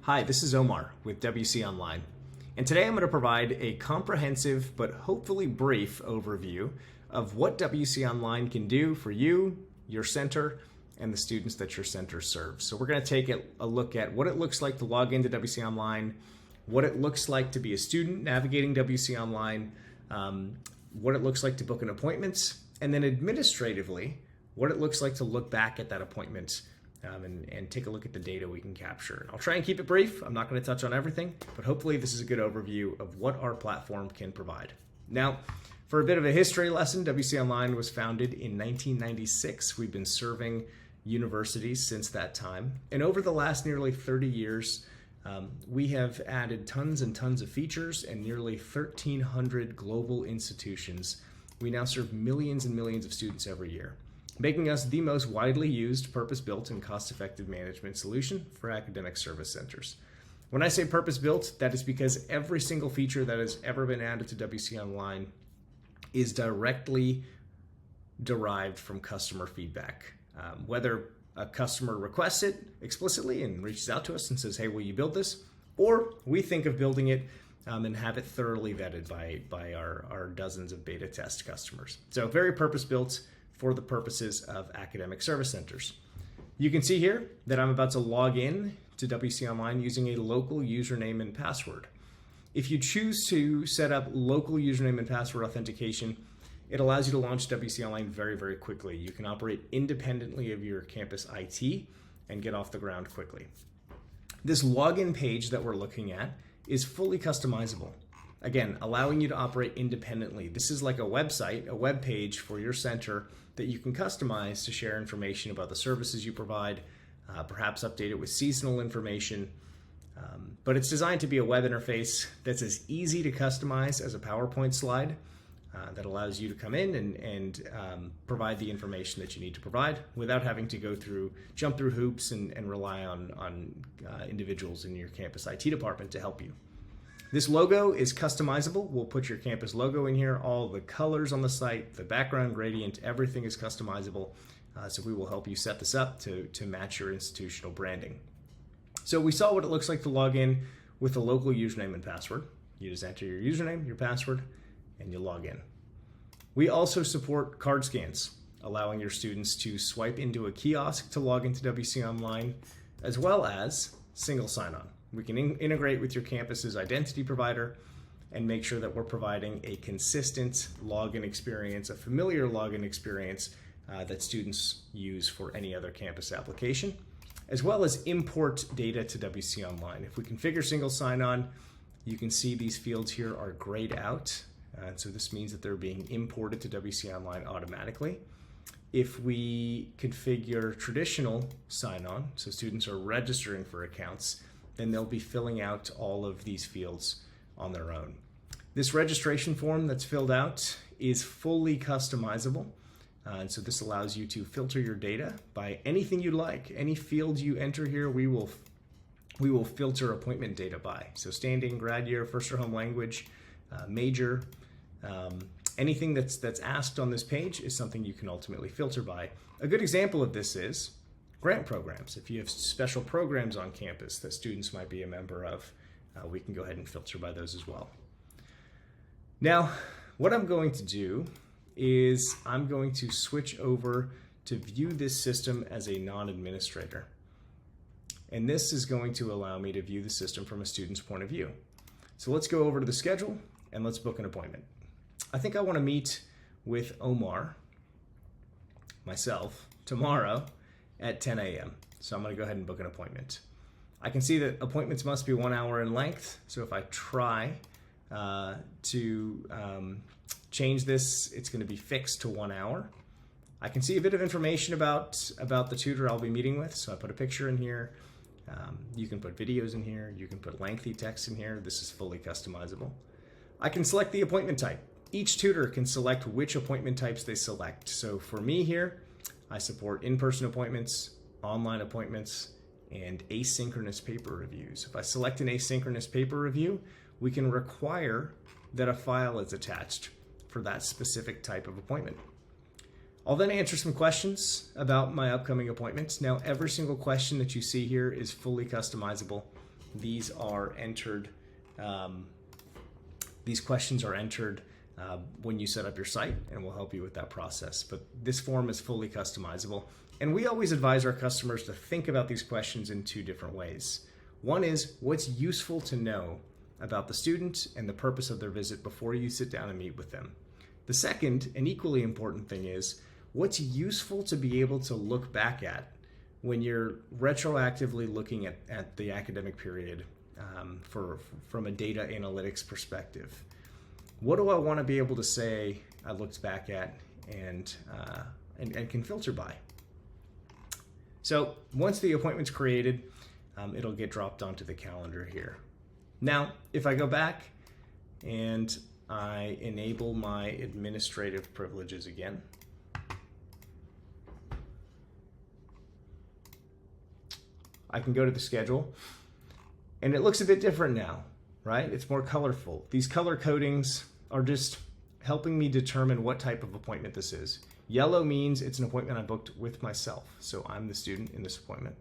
Hi, this is Omar with WCONLINE, and today I'm going to provide a comprehensive but hopefully brief overview of what WCONLINE can do for you, your center, and the students that your center serves. So we're going to take a look at what it looks like to log into WCONLINE, what it looks like to be a student navigating WCONLINE, what it looks like to book an appointment, and then administratively, what it looks like to look back at that appointment and take a look at the data we can capture. I'll try and keep it brief. I'm not going to touch on everything, but hopefully this is a good overview of what our platform can provide. Now, for a bit of a history lesson, WCONLINE was founded in 1996. We've been serving universities since that time. And over the last nearly 30 years, we have added tons and tons of features and nearly 1,300 global institutions. We now serve millions and millions of students every year, making us the most widely used, purpose-built, and cost-effective management solution for academic service centers. When I say purpose-built, that is because every single feature that has ever been added to WCONLINE is directly derived from customer feedback. Whether a customer requests it explicitly and reaches out to us and says, hey, will you build this? Or we think of building it and have it thoroughly vetted by our dozens of beta test customers. So very purpose-built for the purposes of academic service centers. You can see here that I'm about to log in to WCONLINE using a local username and password. If you choose to set up local username and password authentication, it allows you to launch WCONLINE very, very quickly. You can operate independently of your campus IT and get off the ground quickly. This login page that we're looking at is fully customizable. Again, allowing you to operate independently. This is like a website, a web page for your center that you can customize to share information about the services you provide, perhaps update it with seasonal information. But it's designed to be a web interface that's as easy to customize as a PowerPoint slide that allows you to come in and provide the information that you need to provide without having to jump through hoops and rely on individuals in your campus IT department to help you. This logo is customizable. We'll put your campus logo in here, all the colors on the site, the background gradient, everything is customizable. So we will help you set this up to match your institutional branding. So we saw what it looks like to log in with a local username and password. You just enter your username, your password, and you log in. We also support card scans, allowing your students to swipe into a kiosk to log into WCONLINE, as well as single sign-on. We can integrate with your campus's identity provider and make sure that we're providing a consistent login experience, a familiar login experience that students use for any other campus application, as well as import data to WCONLINE. If we configure single sign-on, you can see these fields here are grayed out. So this means that they're being imported to WCONLINE automatically. If we configure traditional sign-on, so students are registering for accounts, then they'll be filling out all of these fields on their own. This registration form that's filled out is fully customizable. And so this allows you to filter your data by anything you like. Any field you enter here, we will filter appointment data by. So standing, grad year, first or home language, major, anything that's asked on this page is something you can ultimately filter by. A good example of this is grant programs. If you have special programs on campus that students might be a member of, we can go ahead and filter by those as well. Now, what I'm going to do is I'm going to switch over to view this system as a non-administrator. And this is going to allow me to view the system from a student's point of view. So let's go over to the schedule and let's book an appointment. I think I want to meet with Omar, myself, tomorrow at 10 a.m. So I'm going to go ahead and book an appointment. I can see that appointments must be 1 hour in length. So if I try to change this, it's going to be fixed to 1 hour. I can see a bit of information about the tutor I'll be meeting with. So I put a picture in here. You can put videos in here. You can put lengthy text in here. This is fully customizable. I can select the appointment type. Each tutor can select which appointment types they select. So for me here, I support in-person appointments, online appointments, and asynchronous paper reviews. If I select an asynchronous paper review, we can require that a file is attached for that specific type of appointment. I'll then answer some questions about my upcoming appointments. Now, every single question that you see here is fully customizable. these are entered, these questions are entered when you set up your site, and we'll help you with that process. But this form is fully customizable. And we always advise our customers to think about these questions in two different ways. One is what's useful to know about the student and the purpose of their visit before you sit down and meet with them. The second and equally important thing is what's useful to be able to look back at when you're retroactively looking at the academic period from a data analytics perspective. What do I want to be able to say I looked back at and can filter by? So once the appointment's created, it'll get dropped onto the calendar here. Now, if I go back and I enable my administrative privileges again, I can go to the schedule, and it looks a bit different now, right? It's more colorful. These color codings are just helping me determine what type of appointment this is. Yellow means it's an appointment I booked with myself, so I'm the student in this appointment.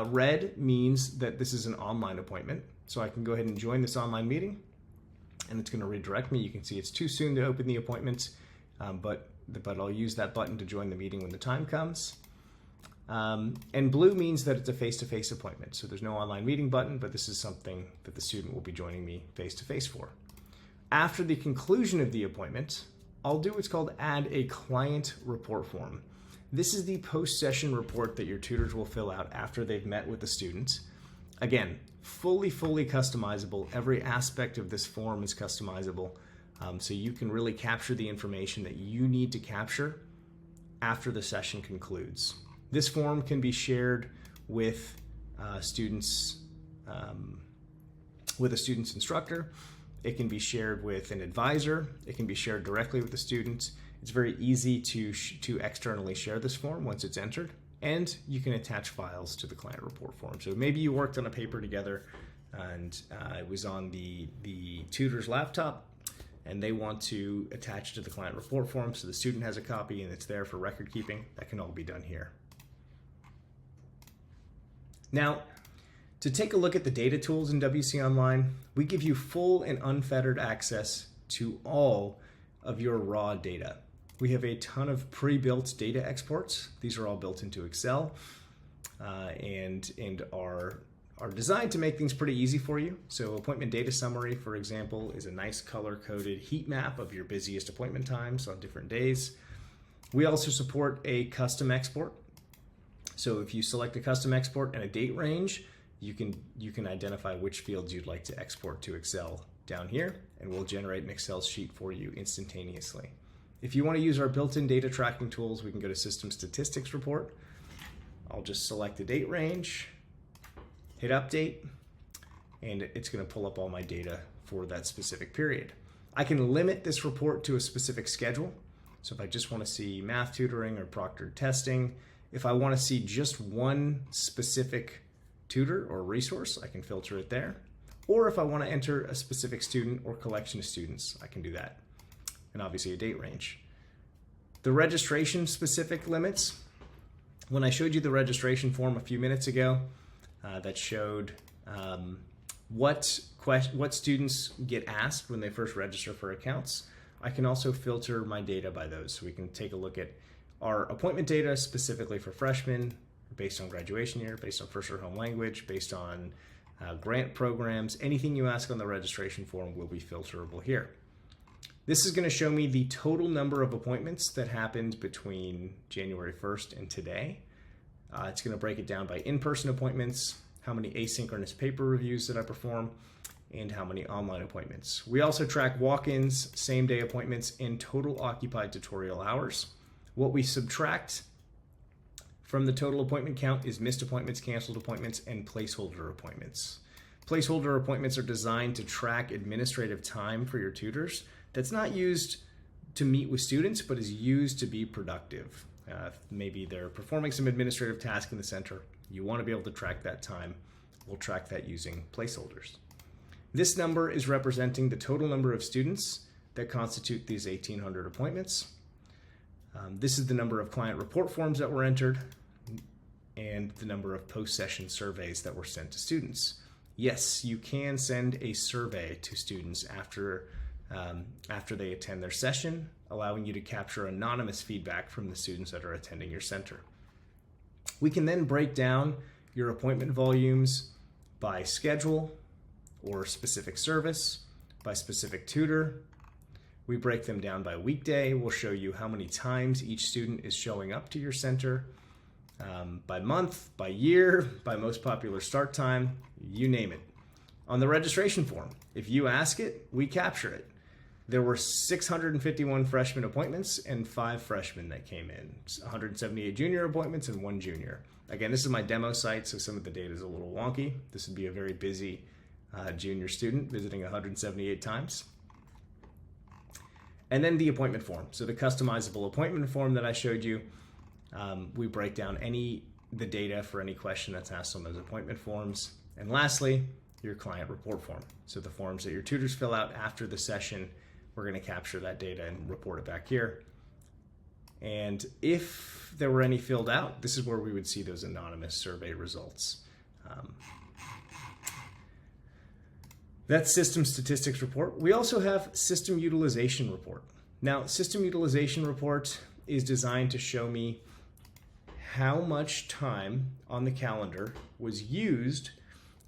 Red means that this is an online appointment, so I can go ahead and join this online meeting, and it's going to redirect me. You can see it's too soon to open the appointment, but I'll use that button to join the meeting when the time comes. And blue means that it's a face-to-face appointment, so there's no online meeting button, but this is something that the student will be joining me face-to-face for. After the conclusion of the appointment, I'll do what's called add a client report form. This is the post-session report that your tutors will fill out after they've met with the student. Again, fully customizable. Every aspect of this form is customizable, so you can really capture the information that you need to capture after the session concludes. This form can be shared with students, with a student's instructor. It can be shared with an advisor. It can be shared directly with the student. It's very easy to externally share this form once it's entered, and you can attach files to the client report form. So maybe you worked on a paper together and it was on the tutor's laptop, and they want to attach to the client report form so the student has a copy and it's there for record keeping. That can all be done here. Now, to take a look at the data tools in WC Online, we give you full and unfettered access to all of your raw data. We have a ton of pre-built data exports. These are all built into Excel and are designed to make things pretty easy for you. So appointment data summary, for example, is a nice color-coded heat map of your busiest appointment times on different days. We also support a custom export. So if you select a custom export and a date range, you can identify which fields you'd like to export to Excel down here, and we'll generate an Excel sheet for you instantaneously. If you want to use our built-in data tracking tools, we can go to System Statistics Report. I'll just select a date range, hit Update, and it's going to pull up all my data for that specific period. I can limit this report to a specific schedule. So if I just want to see math tutoring or proctored testing, if I want to see just one specific tutor or resource, I can filter it there. Or if I want to enter a specific student or collection of students, I can do that. And obviously a date range. The registration specific limits, when I showed you the registration form a few minutes ago, that showed what students get asked when they first register for accounts, I can also filter my data by those. So we can take a look at our appointment data specifically for freshmen, based on graduation year, based on first or home language, based on grant programs. Anything you ask on the registration form will be filterable here. This is going to show me the total number of appointments that happened between January 1st and today. It's going to break it down by in-person appointments, how many asynchronous paper reviews did I perform, and how many online appointments. We also track walk-ins, same-day appointments, and total occupied tutorial hours. What we subtract from the total appointment count is missed appointments, canceled appointments, and placeholder appointments. Placeholder appointments are designed to track administrative time for your tutors. That's not used to meet with students, but is used to be productive. Maybe they're performing some administrative task in the center. You want to be able to track that time. We'll track that using placeholders. This number is representing the total number of students that constitute these 1,800 appointments. This is the number of client report forms that were entered and the number of post-session surveys that were sent to students. yes, you can send a survey to students after they attend their session, allowing you to capture anonymous feedback from the students that are attending your center. We can then break down your appointment volumes by schedule or specific service, by specific tutor. We break them down by weekday. We'll show you how many times each student is showing up to your center, by month, by year, by most popular start time, you name it. On the registration form, if you ask it, we capture it. There were 651 freshman appointments and 5 freshmen that came in, 178 junior appointments and 1 junior. Again, this is my demo site, so some of the data is a little wonky. This would be a very busy junior student visiting 178 times. And then the appointment form. So the customizable appointment form that I showed you, we break down the data for any question that's asked on those appointment forms. And lastly, your client report form. So the forms that your tutors fill out after the session, we're going to capture that data and report it back here. And if there were any filled out, this is where we would see those anonymous survey results. That's system statistics report. We also have system utilization report. Now, system utilization report is designed to show me how much time on the calendar was used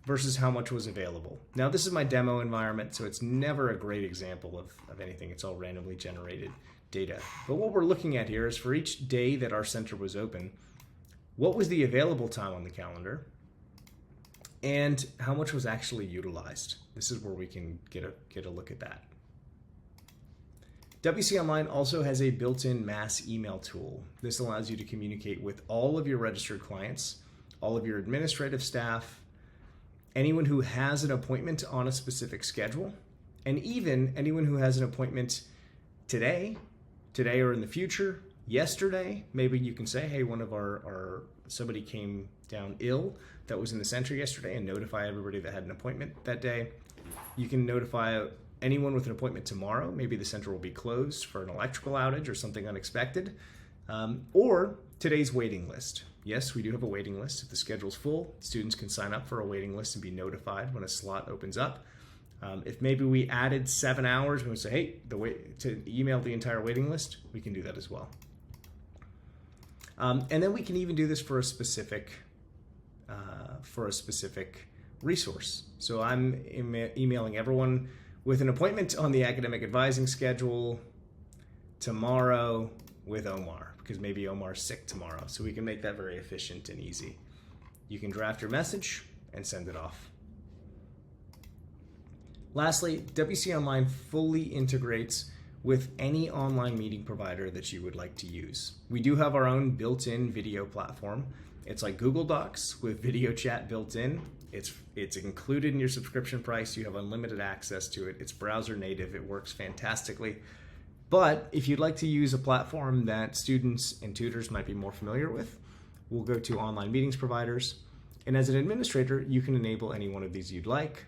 versus how much was available. Now, this is my demo environment, so it's never a great example of anything. It's all randomly generated data. But what we're looking at here is for each day that our center was open, what was the available time on the calendar and how much was actually utilized. This is where we can get a look at that. WC Online also has a built-in mass email tool. This allows you to communicate with all of your registered clients, all of your administrative staff, anyone who has an appointment on a specific schedule, and even anyone who has an appointment today or in the future, yesterday. Maybe you can say, hey, somebody came down ill that was in the center yesterday, and notify everybody that had an appointment that day. You can notify anyone with an appointment tomorrow. Maybe the center will be closed for an electrical outage or something unexpected. Or today's waiting list. Yes, we do have a waiting list. If the schedule's full, students can sign up for a waiting list and be notified when a slot opens up. If maybe we added 7 hours, we would say, hey, to email the entire waiting list, we can do that as well. And then we can even do this for a specific resource. So I'm emailing everyone with an appointment on the academic advising schedule tomorrow with Omar, because maybe Omar's sick tomorrow. So we can make that very efficient and easy. You can draft your message and send it off. Lastly, WC Online fully integrates with any online meeting provider that you would like to use. We do have our own built-in video platform. It's like Google Docs with video chat built in. It's included in your subscription price. You have unlimited access to it. It's browser native. It works fantastically. But if you'd like to use a platform that students and tutors might be more familiar with, we'll go to online meetings providers. And as an administrator, you can enable any one of these you'd like,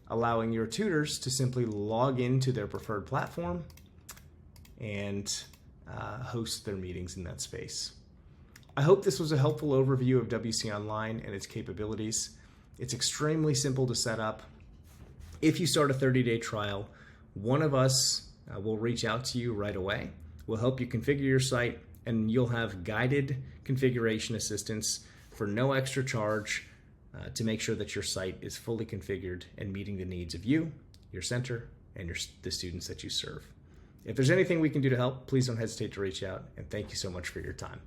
allowing your tutors to simply log into their preferred platform and host their meetings in that space. I hope this was a helpful overview of WC Online and its capabilities. It's extremely simple to set up. If you start a 30-day trial, one of us will reach out to you right away. We'll help you configure your site, and you'll have guided configuration assistance for no extra charge to make sure that your site is fully configured and meeting the needs of you, your center, and the students that you serve. If there's anything we can do to help, please don't hesitate to reach out, and thank you so much for your time.